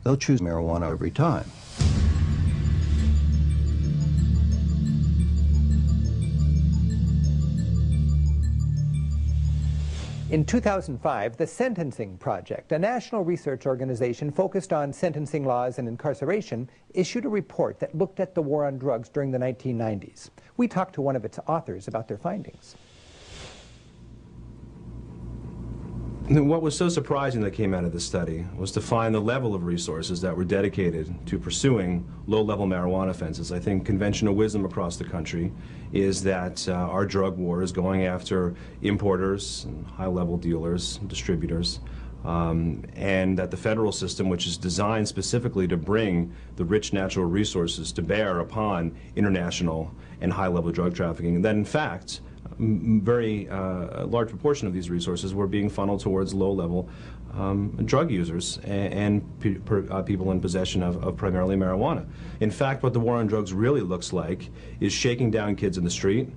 they'll choose marijuana every time. In 2005, the Sentencing Project, a national research organization focused on sentencing laws and incarceration, issued a report that looked at the war on drugs during the 1990s. We talked to one of its authors about their findings. What was so surprising that came out of this study was to find the level of resources that were dedicated to pursuing low-level marijuana offenses. I think conventional wisdom across the country is that our drug war is going after importers, and high-level dealers, distributors, and that the federal system, which is designed specifically to bring the rich natural resources to bear upon international and high-level drug trafficking, and that in fact, very large proportion of these resources were being funneled towards low-level drug users and people in possession of primarily marijuana. In fact, what the war on drugs really looks like is shaking down kids in the street,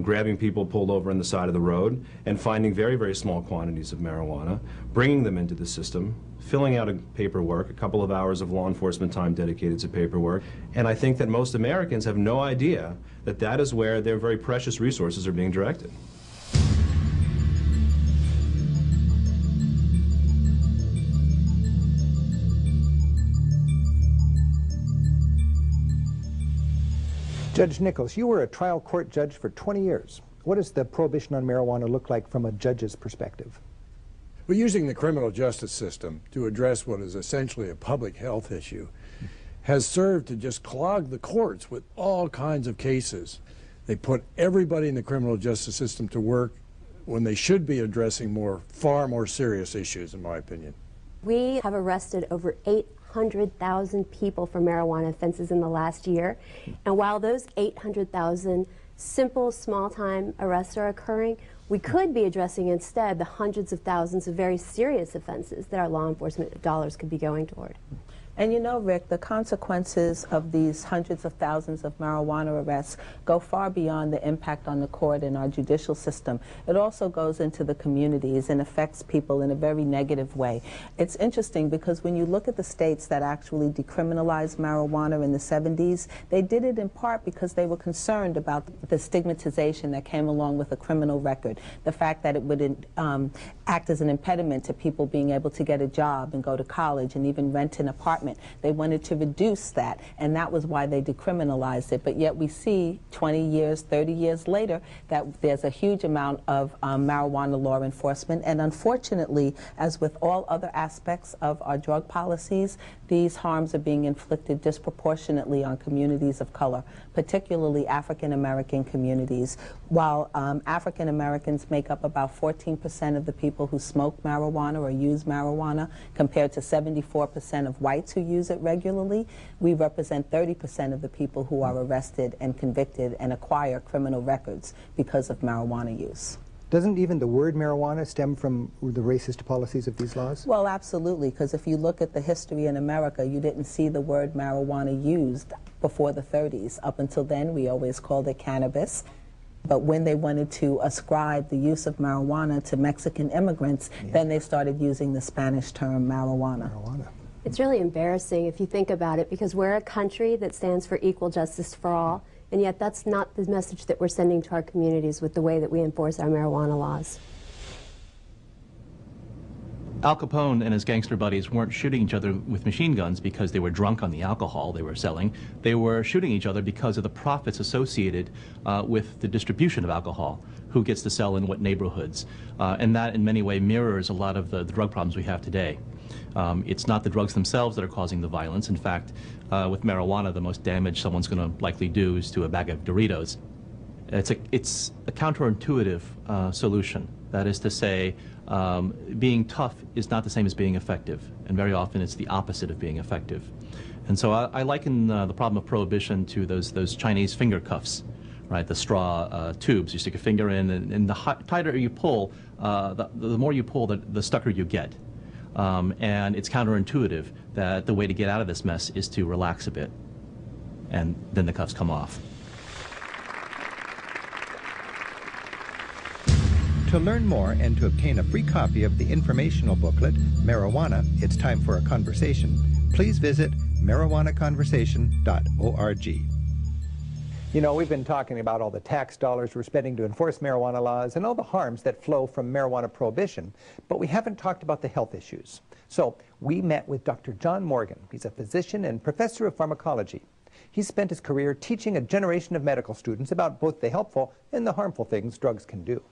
grabbing people pulled over on the side of the road, and finding very, very small quantities of marijuana, bringing them into the system, filling out paperwork, a couple of hours of law enforcement time dedicated to paperwork. And I think that most Americans have no idea that that is where their very precious resources are being directed. Judge Nichols, you were a trial court judge for 20 years. What does the prohibition on marijuana look like from a judge's perspective? We're using the criminal justice system to address what is essentially a public health issue has served to just clog the courts with all kinds of cases. They put everybody in the criminal justice system to work when they should be addressing far more serious issues, in my opinion. We have arrested over 800,000 people for marijuana offenses in the last year. And while those 800,000 simple, small-time arrests are occurring, we could be addressing instead the hundreds of thousands of very serious offenses that our law enforcement dollars could be going toward. And you know, Rick, the consequences of these hundreds of thousands of marijuana arrests go far beyond the impact on the court and our judicial system. It also goes into the communities and affects people in a very negative way. It's interesting because when you look at the states that actually decriminalized marijuana in the 70s, they did it in part because they were concerned about the stigmatization that came along with a criminal record, the fact that it would act as an impediment to people being able to get a job and go to college and even rent an apartment. They wanted to reduce that, and that was why they decriminalized it. But yet we see 20 years, 30 years later that there's a huge amount of marijuana law enforcement, and unfortunately, as with all other aspects of our drug policies, these harms are being inflicted disproportionately on communities of color, particularly African American communities. While African Americans make up about 14% of the people who smoke marijuana or use marijuana, compared to 74% of whites who use it regularly, we represent 30% of the people who are arrested and convicted and acquire criminal records because of marijuana use. Doesn't even the word marijuana stem from the racist policies of these laws? Well, absolutely, because if you look at the history in America, you didn't see the word marijuana used before the 30s. Up until then, we always called it cannabis. But when they wanted to ascribe the use of marijuana to Mexican immigrants, then they started using the Spanish term marijuana. It's really embarrassing if you think about it, because we're a country that stands for equal justice for all, and yet that's not the message that we're sending to our communities with the way that we enforce our marijuana laws. Al Capone and his gangster buddies weren't shooting each other with machine guns because they were drunk on the alcohol they were selling. They were shooting each other because of the profits associated with the distribution of alcohol, who gets to sell in what neighborhoods. And that in many ways mirrors a lot of the drug problems we have today. It's not the drugs themselves that are causing the violence. In fact, with marijuana, the most damage someone's going to likely do is to a bag of Doritos. It's a counterintuitive solution. That is to say, being tough is not the same as being effective, and very often it's the opposite of being effective. And so I liken the problem of prohibition to those Chinese finger cuffs, right? The straw tubes. You stick a finger in, and the tighter you pull, the more you pull, the stucker you get. And it's counterintuitive that the way to get out of this mess is to relax a bit, and then the cuffs come off. To learn more and to obtain a free copy of the informational booklet, Marijuana, It's Time for a Conversation, please visit marijuanaconversation.org. You know, we've been talking about all the tax dollars we're spending to enforce marijuana laws and all the harms that flow from marijuana prohibition, but we haven't talked about the health issues. So we met with Dr. John Morgan. He's a physician and professor of pharmacology. He's spent his career teaching a generation of medical students about both the helpful and the harmful things drugs can do.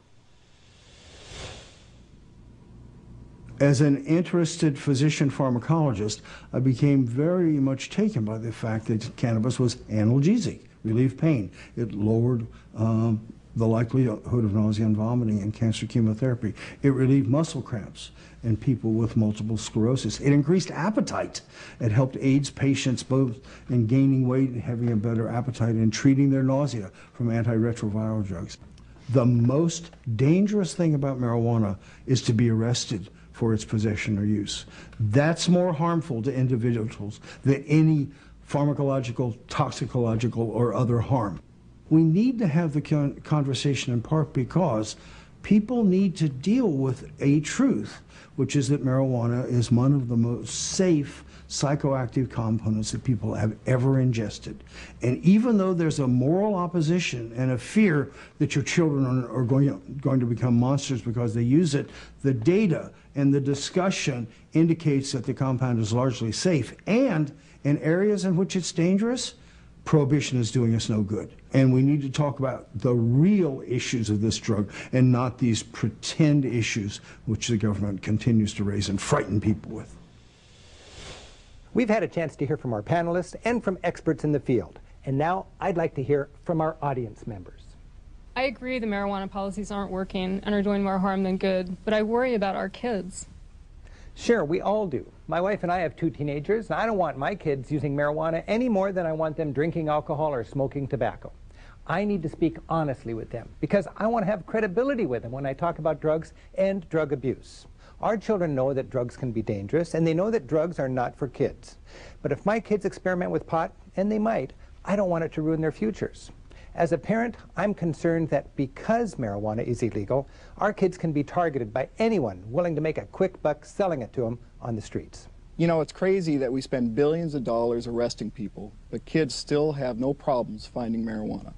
As an interested physician pharmacologist, I became very much taken by the fact that cannabis was analgesic, relieved pain. It lowered the likelihood of nausea and vomiting in cancer chemotherapy. It relieved muscle cramps in people with multiple sclerosis. It increased appetite. It helped AIDS patients both in gaining weight and having a better appetite and treating their nausea from antiretroviral drugs. The most dangerous thing about marijuana is to be arrested for its possession or use. That's more harmful to individuals than any pharmacological, toxicological, or other harm. We need to have the conversation in part because people need to deal with a truth, which is that marijuana is one of the most safe psychoactive components that people have ever ingested. And even though there's a moral opposition and a fear that your children are going to become monsters because they use it, the data and the discussion indicates that the compound is largely safe. And in areas in which it's dangerous, prohibition is doing us no good. And we need to talk about the real issues of this drug and not these pretend issues which the government continues to raise and frighten people with. We've had a chance to hear from our panelists and from experts in the field. And now I'd like to hear from our audience members. I agree the marijuana policies aren't working and are doing more harm than good, but I worry about our kids. Sure, we all do. My wife and I have 2 teenagers, and I don't want my kids using marijuana any more than I want them drinking alcohol or smoking tobacco. I need to speak honestly with them because I want to have credibility with them when I talk about drugs and drug abuse. Our children know that drugs can be dangerous, and they know that drugs are not for kids. But if my kids experiment with pot, and they might, I don't want it to ruin their futures. As a parent, I'm concerned that because marijuana is illegal, our kids can be targeted by anyone willing to make a quick buck selling it to them on the streets. You know, it's crazy that we spend billions of dollars arresting people, but kids still have no problems finding marijuana.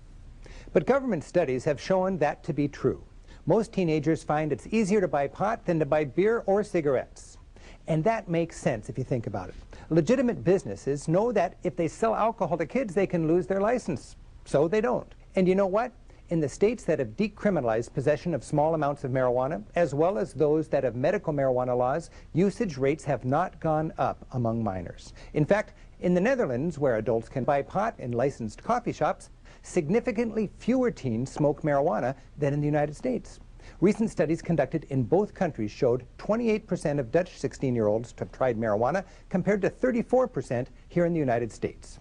But government studies have shown that to be true. Most teenagers find it's easier to buy pot than to buy beer or cigarettes. And that makes sense if you think about it. Legitimate businesses know that if they sell alcohol to kids, they can lose their license. So they don't. And you know what? In the states that have decriminalized possession of small amounts of marijuana, as well as those that have medical marijuana laws, usage rates have not gone up among minors. In fact, in the Netherlands, where adults can buy pot in licensed coffee shops, significantly fewer teens smoke marijuana than in the United States. Recent studies conducted in both countries showed 28% of Dutch 16-year-olds have tried marijuana compared to 34% here in the United States.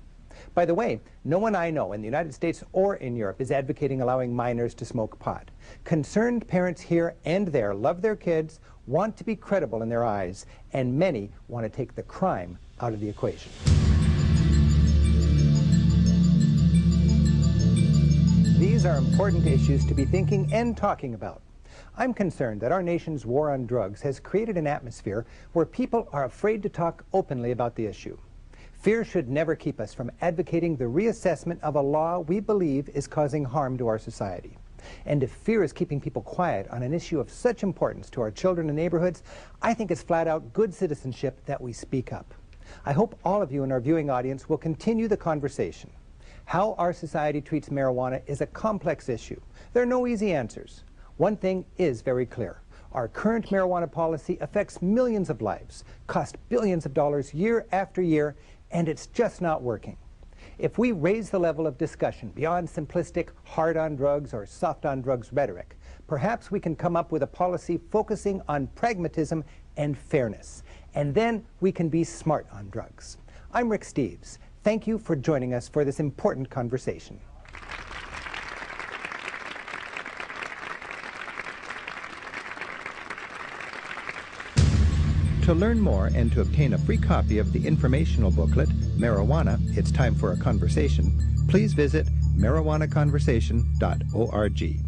By the way, no one I know in the United States or in Europe is advocating allowing minors to smoke pot. Concerned parents here and there love their kids, want to be credible in their eyes, and many want to take the crime out of the equation. These are important issues to be thinking and talking about. I'm concerned that our nation's war on drugs has created an atmosphere where people are afraid to talk openly about the issue. Fear should never keep us from advocating the reassessment of a law we believe is causing harm to our society. And if fear is keeping people quiet on an issue of such importance to our children and neighborhoods, I think it's flat out good citizenship that we speak up. I hope all of you in our viewing audience will continue the conversation. How our society treats marijuana is a complex issue. There are no easy answers. One thing is very clear. Our current marijuana policy affects millions of lives, costs billions of dollars year after year, and it's just not working. If we raise the level of discussion beyond simplistic hard-on-drugs or soft-on-drugs rhetoric, perhaps we can come up with a policy focusing on pragmatism and fairness. And then we can be smart on drugs. I'm Rick Steves. Thank you for joining us for this important conversation. To learn more and to obtain a free copy of the informational booklet, Marijuana, It's Time for a Conversation, please visit marijuanaconversation.org.